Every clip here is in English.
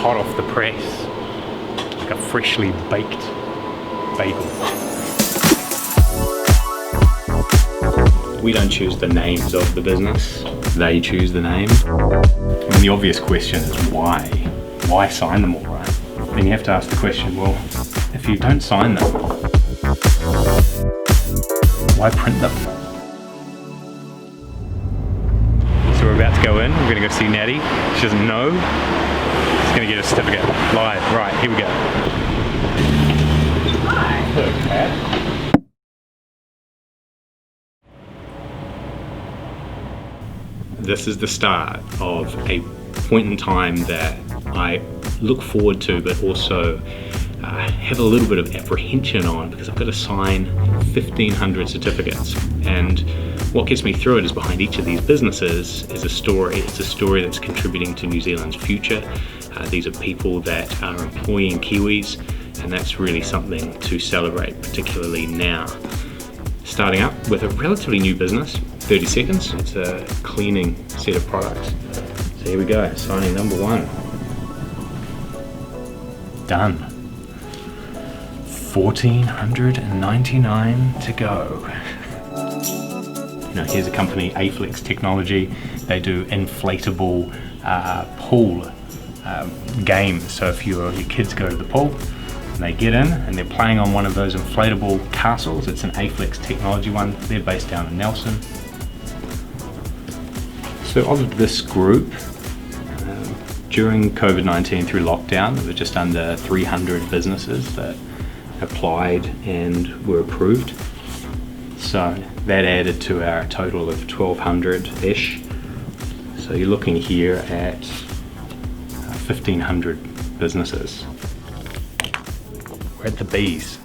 hot off the press, like a freshly baked bagel. We don't choose the names of the business, they choose the name. And the obvious question is why? Why sign them all, right? Then you have to ask the question, well, if you don't sign them, why print them? So we're about to go in, we're gonna go see Natty. She doesn't know. She's gonna get a certificate live. Right, here we go. Okay. This is the start of a point in time that I look forward to, but also have a little bit of apprehension on, because I've got to sign 1,500 certificates. And what gets me through it is behind each of these businesses is a story. It's a story that's contributing to New Zealand's future. These are people that are employing Kiwis, and that's really something to celebrate, particularly now. Starting up with a relatively new business, 30 seconds. It's a cleaning set of products. So here we go, signing number one. Done. 1,499 to go. You know, here's a company, Aflex Technology. They do inflatable pool games. So if your kids go to the pool, and they get in and they're playing on one of those inflatable castles. It's an Aflex Technology one. They're based down in Nelson. So of this group, during COVID-19 through lockdown, there were just under 300 businesses that applied and were approved. So that added to our total of 1,200-ish. So you're looking here at 1,500 businesses. We're at the B's.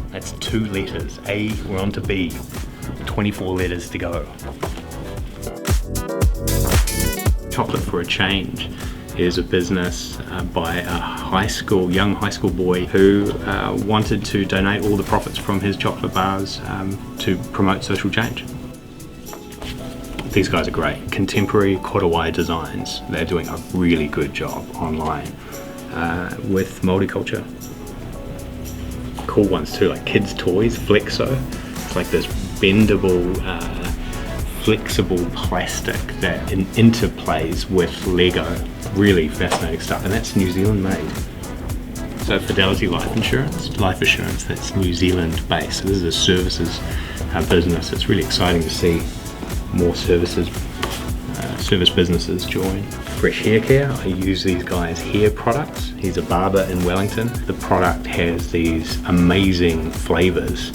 That's 2 letters. A, we're on to B. 24 letters to go. Chocolate for a Change is a business by a young high school boy who wanted to donate all the profits from his chocolate bars to promote social change. These guys are great. Contemporary Korowai designs. They're doing a really good job online with multiculture. Cool ones too, like kids' toys, Flexo. It's like this bendable, flexible plastic that interplays with Lego. Really fascinating stuff, and that's New Zealand made. So Fidelity Life Assurance, that's New Zealand based. So this is a services business. It's really exciting to see more service businesses join. Fresh Hair Care, I use these guys' hair products. He's a barber in Wellington. The product has these amazing flavors,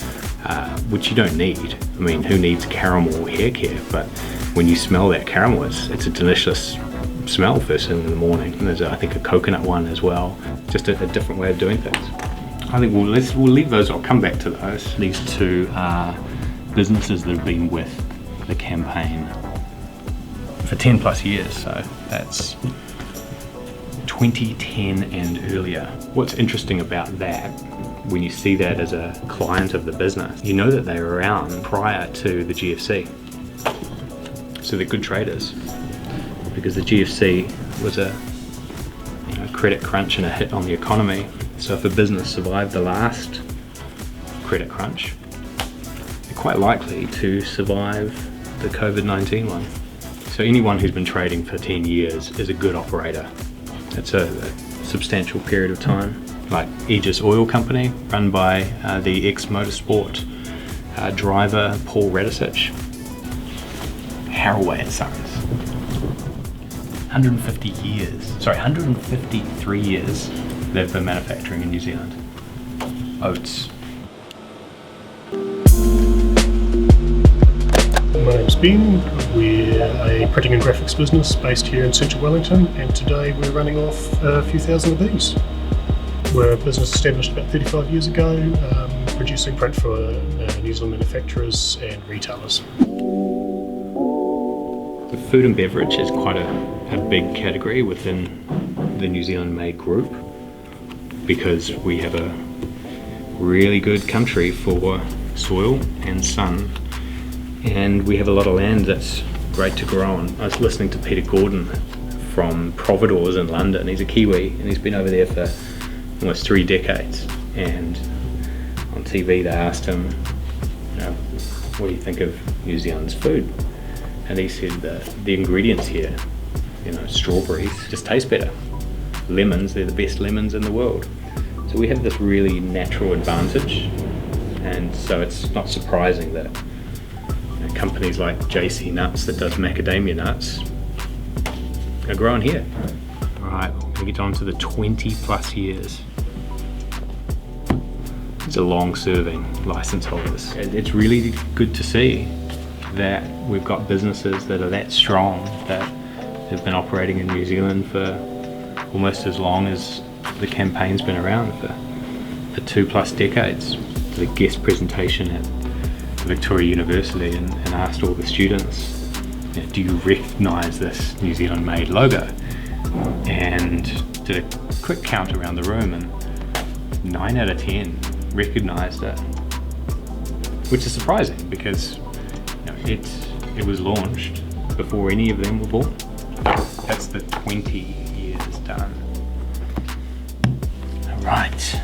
which you don't need. I mean, who needs caramel hair care? But when you smell that caramel, it's a delicious smell first thing in the morning. And there's, I think, a coconut one as well. Just a different way of doing things. I think we'll leave those. I'll come back to those. These two are businesses that have been with the campaign for 10 plus years, so that's 2010 and earlier. What's interesting about that, when you see that as a client of the business, you know that they were around prior to the GFC. So they're good traders, because the GFC was a credit crunch and a hit on the economy. So if a business survived the last credit crunch, they're quite likely to survive the COVID-19 one. So anyone who's been trading for 10 years is a good operator. It's a substantial period of time. Like Aegis Oil Company, run by the ex-motorsport driver Paul Radisich. Haraway & Sons. 153 years they've been manufacturing in New Zealand. Oats. My name's Ben. We're a printing and graphics business based here in central Wellington, and today we're running off a few thousand of these. We're a business established about 35 years ago, producing print for New Zealand manufacturers and retailers. The food and beverage is quite a big category within the New Zealand made group, because we have a really good country for soil and sun, and we have a lot of land that's great to grow on. I was listening to Peter Gordon from Providores in London. He's a Kiwi and he's been over there for almost 3 decades. And on TV they asked him, you know, what do you think of New Zealand's food? And he said that the ingredients here, you know, strawberries just taste better. Lemons, they're the best lemons in the world. So we have this really natural advantage, and so it's not surprising that, you know, companies like JC Nuts that does macadamia nuts are growing here. All right, we get on to the 20 plus years. These are long-serving license holders. It's really good to see that we've got businesses that are that strong, that have been operating in New Zealand for almost as long as the campaign's been around, for 2+ decades. Did a guest presentation at Victoria University and asked all the students, you know, do you recognise this New Zealand made logo? And did a quick count around the room, and 9 out of 10 recognised it, which is surprising because, you know, it was launched before any of them were born. That's the 20 years done. All right,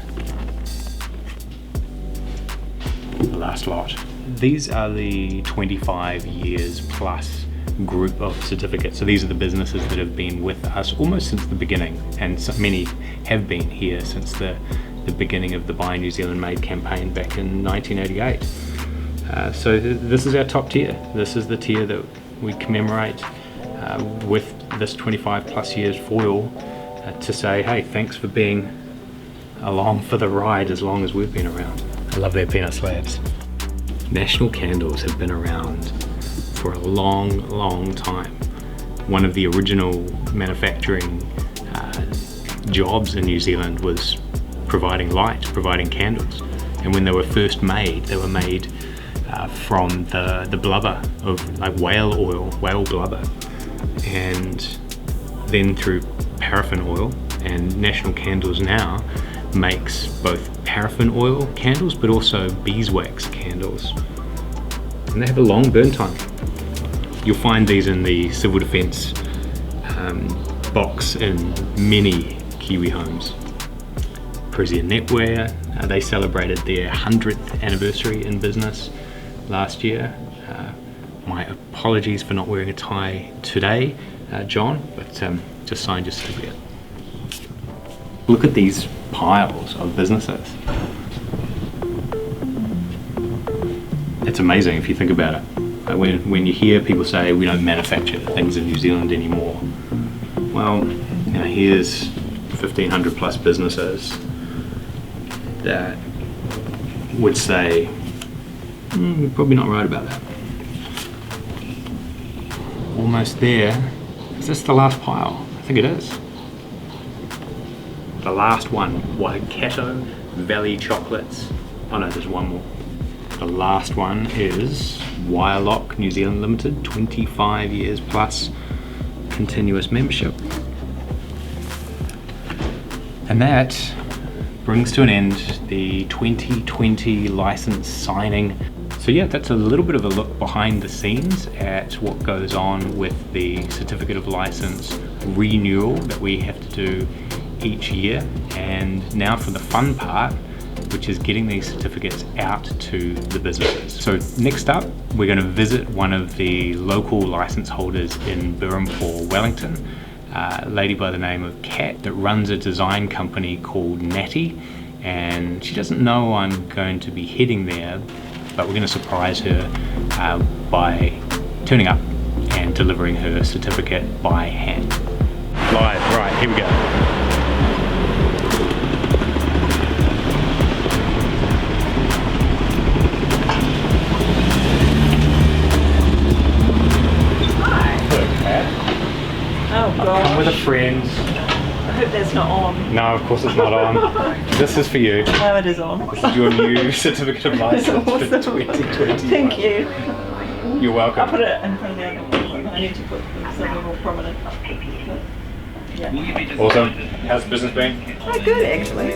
the last lot. These are the 25 years plus group of certificates. So these are the businesses that have been with us almost since the beginning, and so many have been here since the beginning of the Buy New Zealand Made campaign back in 1988. So this is our top tier. This is the tier that we commemorate with this 25 plus years foil to say, hey, thanks for being along for the ride as long as we've been around. I love their peanut slabs. National Candles have been around for a long, long time. One of the original manufacturing jobs in New Zealand was providing light, providing candles. And when they were first made, they were made from the blubber of like whale oil, whale blubber. And then through paraffin oil, and National Candles now makes both paraffin oil candles but also beeswax candles. And they have a long burn time. You'll find these in the civil defence box in many Kiwi homes. Parisian Knitwear, they celebrated their 100th anniversary in business last year. My apologies for not wearing a tie today, John, but just signed your certificate. Look at these piles of businesses. It's amazing if you think about it. When you hear people say we don't manufacture things in New Zealand anymore, well, you know, here's 1,500 plus businesses that would say, you're probably not right about that. Almost there. Is this the last pile? I think it is. The last one, Waikato Valley Chocolates. Oh no, there's one more. The last one is Wirelock New Zealand Limited, 25 years plus continuous membership. And that brings to an end the 2020 license signing. So yeah, that's a little bit of a look behind the scenes at what goes on with the certificate of license renewal that we have to do each year. And now for the fun part, which is getting these certificates out to the businesses. So next up, we're going to visit one of the local license holders in Burrampore, Wellington, a lady by the name of Kat that runs a design company called Natty, and she doesn't know I'm going to be heading there, but we're going to surprise her by turning up and delivering her certificate by hand. Live, right, here we go. I'm with a friend. I hope that's not on. No, of course it's not on. This is for you. No, it is on. This is your new certificate of license for Awesome. 2020. Thank you. You're welcome. I'll put it in front of the other. I need to put something more prominent. Yeah. Awesome. How's business been? Oh, good actually.